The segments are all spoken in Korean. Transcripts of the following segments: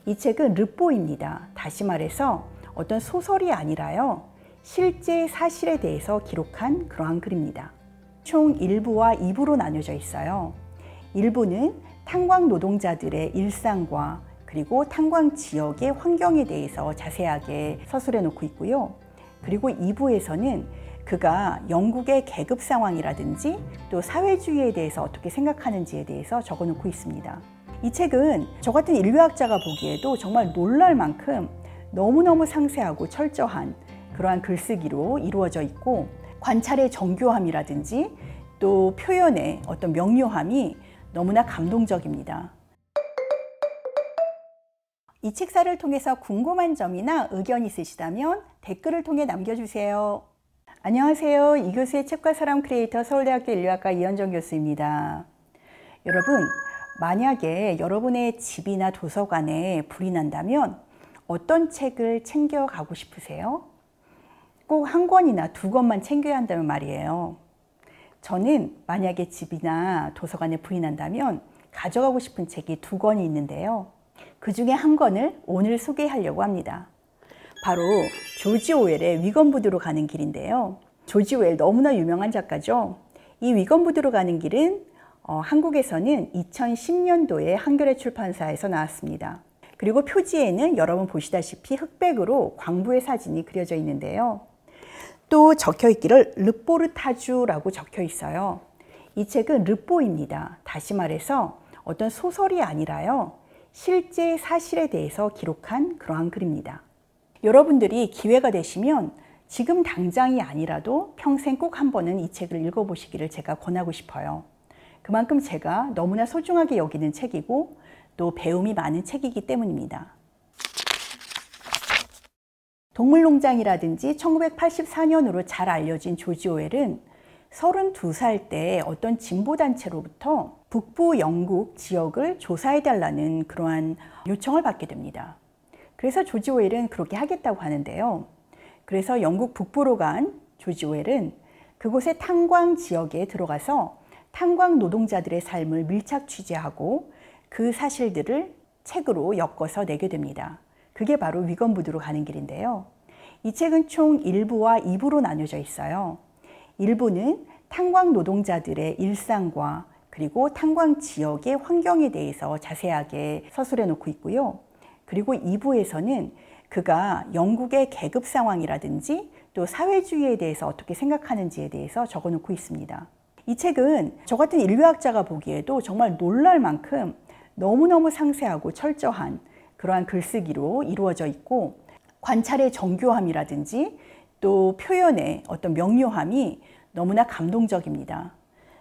이 책은 르뽀입니다. 다시 말해서 어떤 소설이 아니라요, 실제 사실에 대해서 기록한 그러한 글입니다. 총 1부와 2부로 나뉘어져 있어요. 1부는 탄광 노동자들의 일상과 그리고 탄광 지역의 환경에 대해서 자세하게 서술해 놓고 있고요. 그리고 2부에서는 그가 영국의 계급 상황이라든지 또 사회주의에 대해서 어떻게 생각하는지에 대해서 적어 놓고 있습니다. 이 책은 저 같은 인류학자가 보기에도 정말 놀랄 만큼 너무너무 상세하고 철저한 그러한 글쓰기로 이루어져 있고, 관찰의 정교함이라든지 또 표현의 어떤 명료함이 너무나 감동적입니다. 이 책사를 통해서 궁금한 점이나 의견 있으시다면 댓글을 통해 남겨주세요. 안녕하세요. 이 교수의 책과 사람 크리에이터 서울대학교 인류학과 이현정 교수입니다. 여러분, 만약에 여러분의 집이나 도서관에 불이 난다면 어떤 책을 챙겨가고 싶으세요? 꼭 한 권이나 두 권만 챙겨야 한다면 말이에요. 저는 만약에 집이나 도서관에 불이 난다면 가져가고 싶은 책이 두 권이 있는데요. 그 중에 한 권을 오늘 소개하려고 합니다. 바로 조지 오웰의 위건부드로 가는 길인데요. 조지 오웰 너무나 유명한 작가죠. 이 위건부드로 가는 길은 한국에서는 2010년도에 한겨레 출판사에서 나왔습니다. 그리고 표지에는 여러분 보시다시피 흑백으로 광부의 사진이 그려져 있는데요. 또 적혀 있기를 르포르타주라고 적혀 있어요. 이 책은 르뽀입니다. 다시 말해서 어떤 소설이 아니라요, 실제 사실에 대해서 기록한 그러한 글입니다. 여러분들이 기회가 되시면 지금 당장이 아니라도 평생 꼭 한 번은 이 책을 읽어보시기를 제가 권하고 싶어요. 그만큼 제가 너무나 소중하게 여기는 책이고 또 배움이 많은 책이기 때문입니다. 동물농장이라든지 1984년으로 잘 알려진 조지 오웰은 32살 때 어떤 진보단체로부터 북부 영국 지역을 조사해달라는 그러한 요청을 받게 됩니다. 그래서 조지 오웰은 그렇게 하겠다고 하는데요. 그래서 영국 북부로 간 조지 오웰은 그곳의 탄광 지역에 들어가서 탄광 노동자들의 삶을 밀착 취재하고 그 사실들을 책으로 엮어서 내게 됩니다. 그게 바로 위건부드로 가는 길인데요. 이 책은 총 1부와 2부로 나뉘어져 있어요. 1부는 탄광 노동자들의 일상과 그리고 탄광 지역의 환경에 대해서 자세하게 서술해 놓고 있고요. 그리고 2부에서는 그가 영국의 계급 상황이라든지 또 사회주의에 대해서 어떻게 생각하는지에 대해서 적어 놓고 있습니다. 이 책은 저 같은 인류학자가 보기에도 정말 놀랄 만큼 너무너무 상세하고 철저한 그러한 글쓰기로 이루어져 있고, 관찰의 정교함이라든지 또 표현의 어떤 명료함이 너무나 감동적입니다.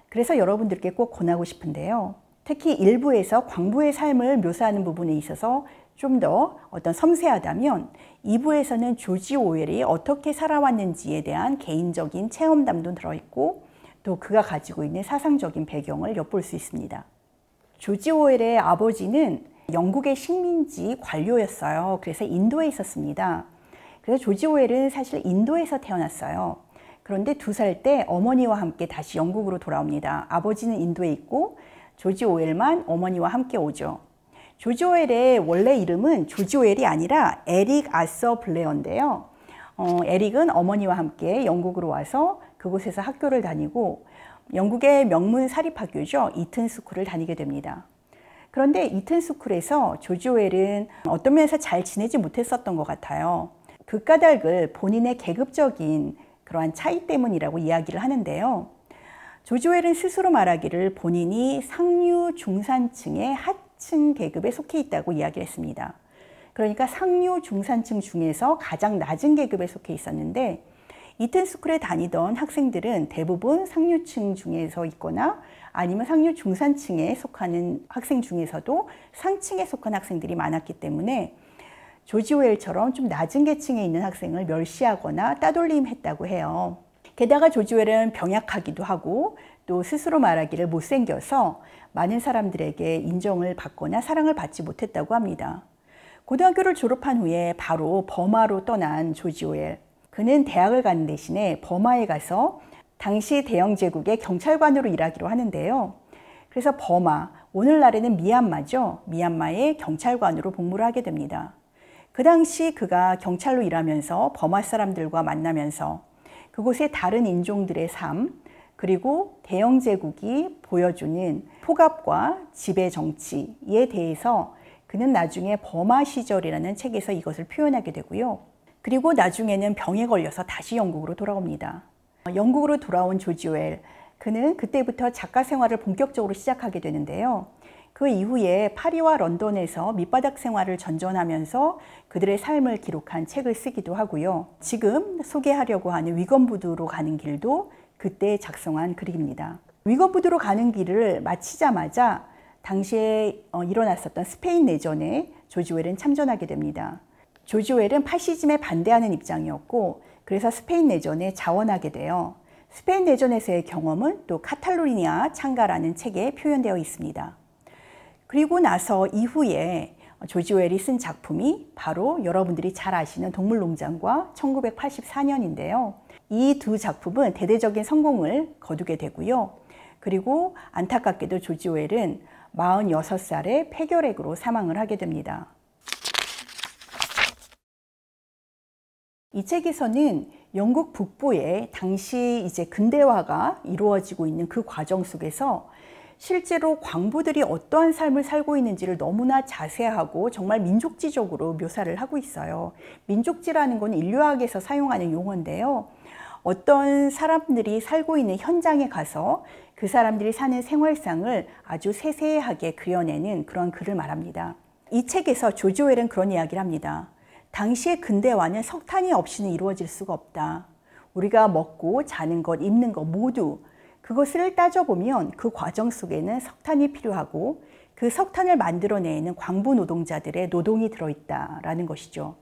그래서 여러분들께 꼭 권하고 싶은데요. 특히 1부에서 광부의 삶을 묘사하는 부분에 있어서 좀 더 어떤 섬세하다면 2부에서는 조지 오웰이 어떻게 살아왔는지에 대한 개인적인 체험담도 들어있고 또 그가 가지고 있는 사상적인 배경을 엿볼 수 있습니다. 조지 오웰의 아버지는 영국의 식민지 관료였어요. 그래서 인도에 있었습니다. 그래서 조지 오웰은 사실 인도에서 태어났어요. 그런데 2살 때 어머니와 함께 다시 영국으로 돌아옵니다. 아버지는 인도에 있고 조지 오웰만 어머니와 함께 오죠. 조지 오웰의 원래 이름은 조지 오웰이 아니라 에릭 아서 블레어인데요. 에릭은 어머니와 함께 영국으로 와서 그곳에서 학교를 다니고 영국의 명문 사립학교죠. 이튼 스쿨을 다니게 됩니다. 그런데 이튼 스쿨에서 조지 오웰은 어떤 면에서 잘 지내지 못했었던 것 같아요. 그 까닭을 본인의 계급적인 그러한 차이 때문이라고 이야기를 하는데요. 조지 오웰은 스스로 말하기를 본인이 상류 중산층의 하층 계급에 속해 있다고 이야기를 했습니다. 그러니까 상류 중산층 중에서 가장 낮은 계급에 속해 있었는데, 이튼 스쿨에 다니던 학생들은 대부분 상류층 중에서 있거나 아니면 상류 중산층에 속하는 학생 중에서도 상층에 속한 학생들이 많았기 때문에 조지 오웰처럼 좀 낮은 계층에 있는 학생을 멸시하거나 따돌림했다고 해요. 게다가 조지 오웰은 병약하기도 하고 또 스스로 말하기를 못생겨서 많은 사람들에게 인정을 받거나 사랑을 받지 못했다고 합니다. 고등학교를 졸업한 후에 바로 버마로 떠난 조지 오웰. 그는 대학을 가는 대신에 버마에 가서 당시 대영 제국의 경찰관으로 일하기로 하는데요. 그래서 버마, 오늘날에는 미얀마죠. 미얀마의 경찰관으로 복무를 하게 됩니다. 그 당시 그가 경찰로 일하면서 버마 사람들과 만나면서 그곳의 다른 인종들의 삶, 그리고 대영 제국이 보여주는 폭압과 지배 정치에 대해서 그는 나중에 버마 시절이라는 책에서 이것을 표현하게 되고요. 그리고 나중에는 병에 걸려서 다시 영국으로 돌아옵니다. 영국으로 돌아온 조지 오웰, 그는 그때부터 작가 생활을 본격적으로 시작하게 되는데요. 그 이후에 파리와 런던에서 밑바닥 생활을 전전하면서 그들의 삶을 기록한 책을 쓰기도 하고요. 지금 소개하려고 하는 위건부두로 가는 길도 그때 작성한 글입니다. 위건부두로 가는 길을 마치자마자 당시에 일어났었던 스페인 내전에 조지 오웰은 참전하게 됩니다. 조지 오웰은 파시즘에 반대하는 입장이었고 그래서 스페인 내전에 자원하게 돼요. 스페인 내전에서의 경험은 또 카탈루니아 창가라는 책에 표현되어 있습니다. 그리고 나서 이후에 조지 오웰이 쓴 작품이 바로 여러분들이 잘 아시는 동물농장과 1984년인데요. 이 두 작품은 대대적인 성공을 거두게 되고요. 그리고 안타깝게도 조지 오웰은 46살에 폐결핵으로 사망을 하게 됩니다. 이 책에서는 영국 북부에 당시 이제 근대화가 이루어지고 있는 그 과정 속에서 실제로 광부들이 어떠한 삶을 살고 있는지를 너무나 자세하고 정말 민족지적으로 묘사를 하고 있어요. 민족지라는 건 인류학에서 사용하는 용어인데요. 어떤 사람들이 살고 있는 현장에 가서 그 사람들이 사는 생활상을 아주 세세하게 그려내는 그런 글을 말합니다. 이 책에서 조지 오웰은 그런 이야기를 합니다. 당시의 근대화는 석탄이 없이는 이루어질 수가 없다. 우리가 먹고 자는 것, 입는 것 모두 그것을 따져보면 그 과정 속에는 석탄이 필요하고 그 석탄을 만들어내는 광부 노동자들의 노동이 들어있다라는 것이죠.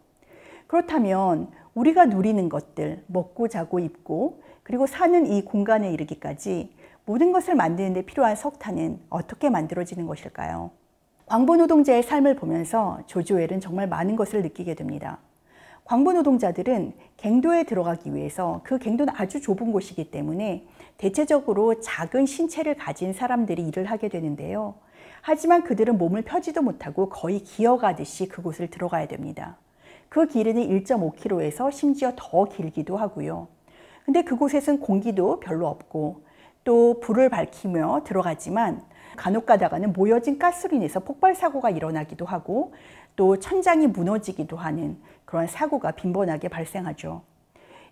그렇다면 우리가 누리는 것들, 먹고 자고 입고 그리고 사는 이 공간에 이르기까지 모든 것을 만드는 데 필요한 석탄은 어떻게 만들어지는 것일까요? 광부 노동자의 삶을 보면서 조지 오웰은 정말 많은 것을 느끼게 됩니다. 광부 노동자들은 갱도에 들어가기 위해서 그 갱도는 아주 좁은 곳이기 때문에 대체적으로 작은 신체를 가진 사람들이 일을 하게 되는데요. 하지만 그들은 몸을 펴지도 못하고 거의 기어가듯이 그곳을 들어가야 됩니다. 그 길이는 1.5km에서 심지어 더 길기도 하고요. 근데 그곳에선 공기도 별로 없고 또 불을 밝히며 들어가지만 간혹 가다가는 모여진 가스로 인해서 폭발 사고가 일어나기도 하고 또 천장이 무너지기도 하는 그런 사고가 빈번하게 발생하죠.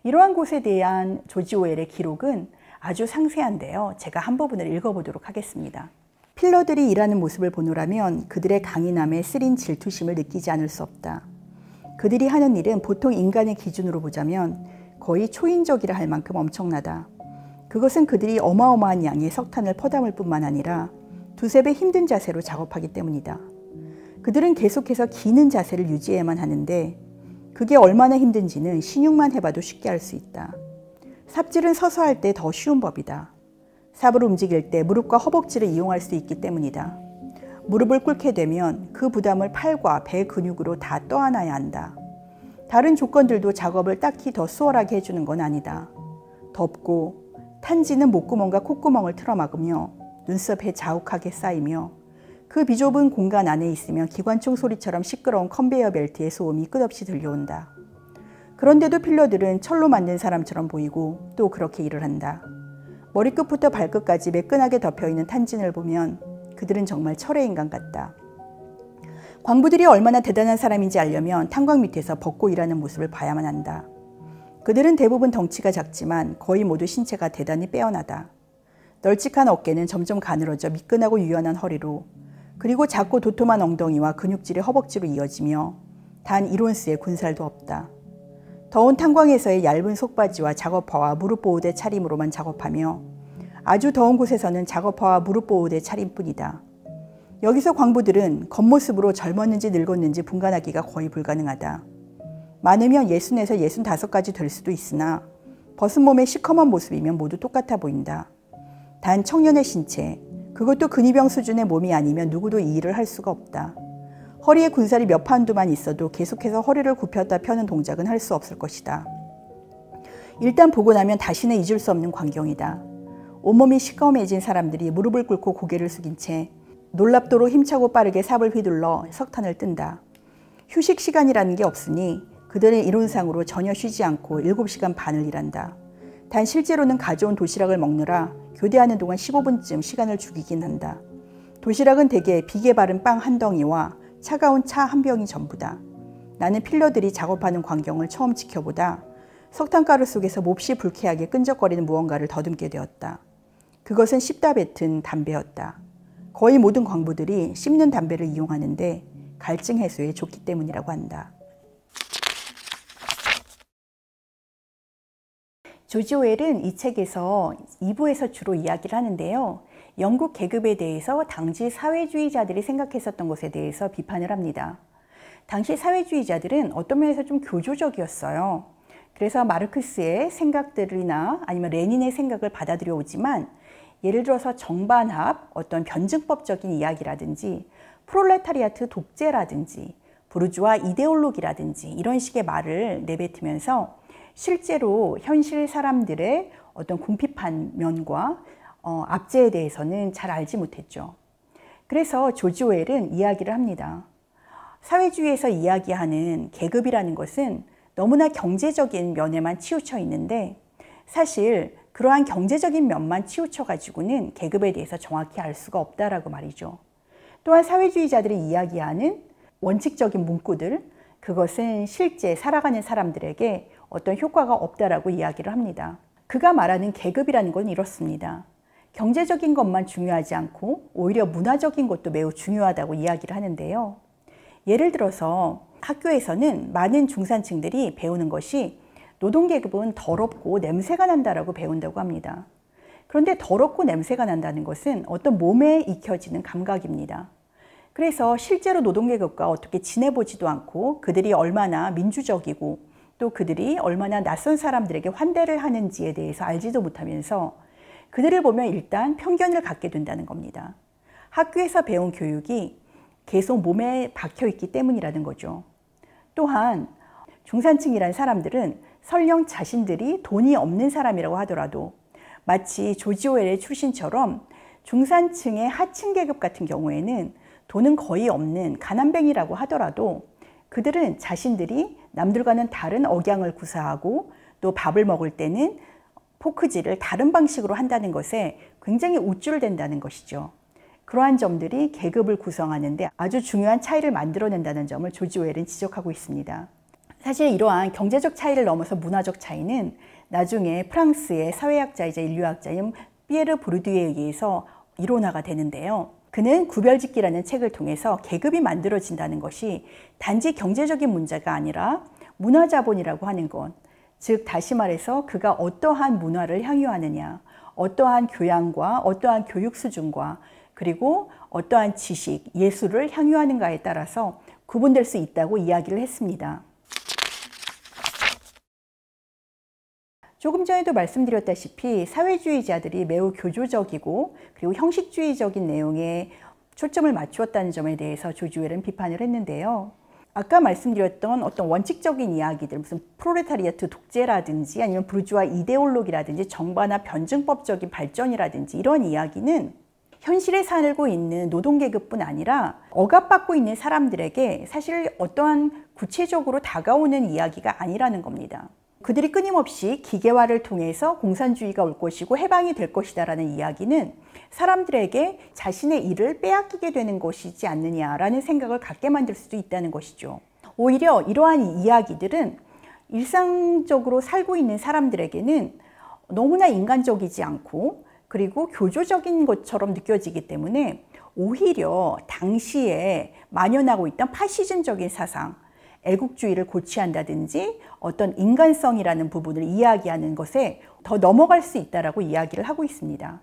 이러한 곳에 대한 조지 오웰의 기록은 아주 상세한데요. 제가 한 부분을 읽어보도록 하겠습니다. 필러들이 일하는 모습을 보노라면 그들의 강인함에 쓰린 질투심을 느끼지 않을 수 없다. 그들이 하는 일은 보통 인간의 기준으로 보자면 거의 초인적이라 할 만큼 엄청나다. 그것은 그들이 어마어마한 양의 석탄을 퍼담을 뿐만 아니라 두세 배 힘든 자세로 작업하기 때문이다. 그들은 계속해서 기는 자세를 유지해야만 하는데 그게 얼마나 힘든지는 신용만 해봐도 쉽게 알 수 있다. 삽질은 서서 할 때 더 쉬운 법이다. 삽을 움직일 때 무릎과 허벅지를 이용할 수 있기 때문이다. 무릎을 꿇게 되면 그 부담을 팔과 배 근육으로 다 떠안아야 한다. 다른 조건들도 작업을 딱히 더 수월하게 해주는 건 아니다. 덥고 탄지는 목구멍과 콧구멍을 틀어막으며 눈썹에 자욱하게 쌓이며 그 비좁은 공간 안에 있으면 기관총 소리처럼 시끄러운 컨베이어 벨트의 소음이 끝없이 들려온다. 그런데도 필러들은 철로 만든 사람처럼 보이고 또 그렇게 일을 한다. 머리끝부터 발끝까지 매끈하게 덮여있는 탄진을 보면 그들은 정말 철의 인간 같다. 광부들이 얼마나 대단한 사람인지 알려면 탄광 밑에서 벗고 일하는 모습을 봐야만 한다. 그들은 대부분 덩치가 작지만 거의 모두 신체가 대단히 빼어나다. 널찍한 어깨는 점점 가늘어져 미끈하고 유연한 허리로 그리고 작고 도톰한 엉덩이와 근육질의 허벅지로 이어지며 단 1온스의 군살도 없다. 더운 탄광에서의 얇은 속바지와 작업화와 무릎 보호대 차림으로만 작업하며 아주 더운 곳에서는 작업화와 무릎 보호대 차림뿐이다. 여기서 광부들은 겉모습으로 젊었는지 늙었는지 분간하기가 거의 불가능하다. 많으면 60에서 65까지 될 수도 있으나 벗은 몸의 시커먼 모습이면 모두 똑같아 보인다. 단 청년의 신체, 그것도 근위병 수준의 몸이 아니면 누구도 이 일을 할 수가 없다. 허리에 군살이 몇 파운드만 있어도 계속해서 허리를 굽혔다 펴는 동작은 할 수 없을 것이다. 일단 보고 나면 다시는 잊을 수 없는 광경이다. 온몸이 시꺼매진 사람들이 무릎을 꿇고 고개를 숙인 채 놀랍도록 힘차고 빠르게 삽을 휘둘러 석탄을 뜬다. 휴식 시간이라는 게 없으니 그들은 이론상으로 전혀 쉬지 않고 7시간 반을 일한다. 단 실제로는 가져온 도시락을 먹느라 교대하는 동안 15분쯤 시간을 죽이긴 한다. 도시락은 대개 비계 바른 빵 한 덩이와 차가운 차 한 병이 전부다. 나는 필러들이 작업하는 광경을 처음 지켜보다 석탄가루 속에서 몹시 불쾌하게 끈적거리는 무언가를 더듬게 되었다. 그것은 씹다 뱉은 담배였다. 거의 모든 광부들이 씹는 담배를 이용하는데 갈증 해소에 좋기 때문이라고 한다. 조지 오웰은 이 책에서 2부에서 주로 이야기를 하는데요. 영국 계급에 대해서 당시 사회주의자들이 생각했었던 것에 대해서 비판을 합니다. 당시 사회주의자들은 어떤 면에서 좀 교조적이었어요. 그래서 마르크스의 생각들이나 아니면 레닌의 생각을 받아들여 오지만 예를 들어서 정반합, 어떤 변증법적인 이야기라든지 프롤레타리아트 독재라든지 부르주아 이데올로기라든지 이런 식의 말을 내뱉으면서 실제로 현실 사람들의 어떤 궁핍한 면과 압제에 대해서는 잘 알지 못했죠. 그래서 조지 오웰은 이야기를 합니다. 사회주의에서 이야기하는 계급이라는 것은 너무나 경제적인 면에만 치우쳐 있는데 사실 그러한 경제적인 면만 치우쳐 가지고는 계급에 대해서 정확히 알 수가 없다라고 말이죠. 또한 사회주의자들이 이야기하는 원칙적인 문구들, 그것은 실제 살아가는 사람들에게 어떤 효과가 없다라고 이야기를 합니다. 그가 말하는 계급이라는 건 이렇습니다. 경제적인 것만 중요하지 않고 오히려 문화적인 것도 매우 중요하다고 이야기를 하는데요. 예를 들어서 학교에서는 많은 중산층들이 배우는 것이 노동계급은 더럽고 냄새가 난다라고 배운다고 합니다. 그런데 더럽고 냄새가 난다는 것은 어떤 몸에 익혀지는 감각입니다. 그래서 실제로 노동계급과 어떻게 지내보지도 않고 그들이 얼마나 민주적이고 또 그들이 얼마나 낯선 사람들에게 환대를 하는지에 대해서 알지도 못하면서 그들을 보면 일단 편견을 갖게 된다는 겁니다. 학교에서 배운 교육이 계속 몸에 박혀 있기 때문이라는 거죠. 또한 중산층이라는 사람들은 설령 자신들이 돈이 없는 사람이라고 하더라도 마치 조지 오웰의 출신처럼 중산층의 하층 계급 같은 경우에는 돈은 거의 없는 가난뱅이라고 하더라도 그들은 자신들이 남들과는 다른 억양을 구사하고 또 밥을 먹을 때는 포크질을 다른 방식으로 한다는 것에 굉장히 우쭐댄다는 것이죠. 그러한 점들이 계급을 구성하는 데 아주 중요한 차이를 만들어낸다는 점을 조지 오웰은 지적하고 있습니다. 사실 이러한 경제적 차이를 넘어서 문화적 차이는 나중에 프랑스의 사회학자이자 인류학자인 피에르 보르디유에 의해서 이론화가 되는데요. 그는 구별짓기라는 책을 통해서 계급이 만들어진다는 것이 단지 경제적인 문제가 아니라 문화자본이라고 하는 것, 즉 다시 말해서 그가 어떠한 문화를 향유하느냐, 어떠한 교양과 어떠한 교육 수준과 그리고 어떠한 지식, 예술을 향유하는가에 따라서 구분될 수 있다고 이야기를 했습니다. 조금 전에도 말씀드렸다시피 사회주의자들이 매우 교조적이고 그리고 형식주의적인 내용에 초점을 맞추었다는 점에 대해서 조지 오웰은 비판을 했는데요. 아까 말씀드렸던 어떤 원칙적인 이야기들, 무슨 프롤레타리아트 독재라든지 아니면 부르주아 이데올로기라든지 정반합 변증법적인 발전이라든지 이런 이야기는 현실에 살고 있는 노동계급뿐 아니라 억압받고 있는 사람들에게 사실 어떠한 구체적으로 다가오는 이야기가 아니라는 겁니다. 그들이 끊임없이 기계화를 통해서 공산주의가 올 것이고 해방이 될 것이다 라는 이야기는 사람들에게 자신의 일을 빼앗기게 되는 것이지 않느냐라는 생각을 갖게 만들 수도 있다는 것이죠. 오히려 이러한 이야기들은 일상적으로 살고 있는 사람들에게는 너무나 인간적이지 않고 그리고 교조적인 것처럼 느껴지기 때문에 오히려 당시에 만연하고 있던 파시즘적인 사상, 애국주의를 고취한다든지 어떤 인간성이라는 부분을 이야기하는 것에 더 넘어갈 수 있다라고 이야기를 하고 있습니다.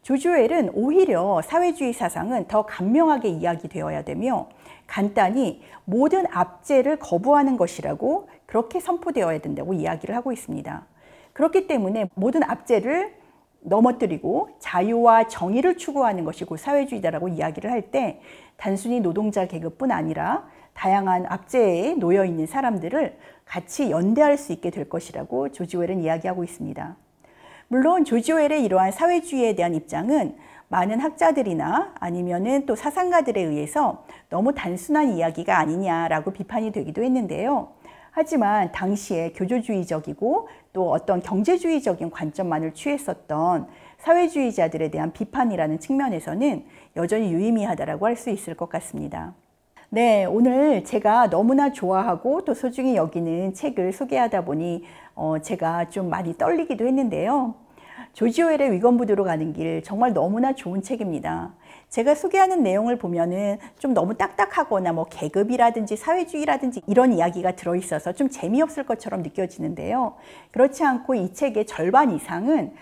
조지 오웰은 오히려 사회주의 사상은 더 간명하게 이야기되어야 되며 간단히 모든 압제를 거부하는 것이라고 그렇게 선포되어야 된다고 이야기를 하고 있습니다. 그렇기 때문에 모든 압제를 넘어뜨리고 자유와 정의를 추구하는 것이 곧 사회주의다라고 이야기를 할 때 단순히 노동자 계급뿐 아니라 다양한 압제에 놓여 있는 사람들을 같이 연대할 수 있게 될 것이라고 조지 오웰은 이야기하고 있습니다. 물론 조지 오웰의 이러한 사회주의에 대한 입장은 많은 학자들이나 아니면은 또 사상가들에 의해서 너무 단순한 이야기가 아니냐라고 비판이 되기도 했는데요. 하지만 당시에 교조주의적이고 또 어떤 경제주의적인 관점만을 취했었던 사회주의자들에 대한 비판이라는 측면에서는 여전히 유의미하다라고 할 수 있을 것 같습니다. 네, 오늘 제가 너무나 좋아하고 또 소중히 여기는 책을 소개하다 보니 제가 좀 많이 떨리기도 했는데요. 조지 오웰의 위건부두로 가는 길, 정말 너무나 좋은 책입니다. 제가 소개하는 내용을 보면은 좀 너무 딱딱하거나 뭐 계급이라든지 사회주의라든지 이런 이야기가 들어있어서 좀 재미없을 것처럼 느껴지는데요. 그렇지 않고 이 책의 절반 이상은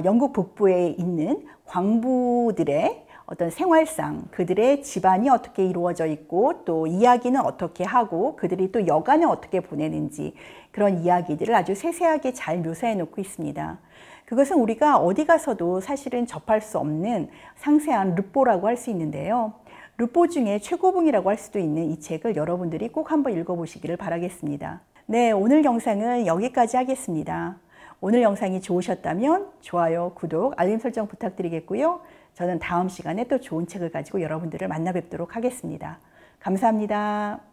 영국 북부에 있는 광부들의 어떤 생활상, 그들의 집안이 어떻게 이루어져 있고 또 이야기는 어떻게 하고 그들이 또 여간을 어떻게 보내는지 그런 이야기들을 아주 세세하게 잘 묘사해 놓고 있습니다. 그것은 우리가 어디 가서도 사실은 접할 수 없는 상세한 르뽀라고 할 수 있는데요. 르뽀 중에 최고봉이라고 할 수도 있는 이 책을 여러분들이 꼭 한번 읽어보시기를 바라겠습니다. 네, 오늘 영상은 여기까지 하겠습니다. 오늘 영상이 좋으셨다면 좋아요, 구독, 알림 설정 부탁드리겠고요. 저는 다음 시간에 또 좋은 책을 가지고 여러분들을 만나 뵙도록 하겠습니다. 감사합니다.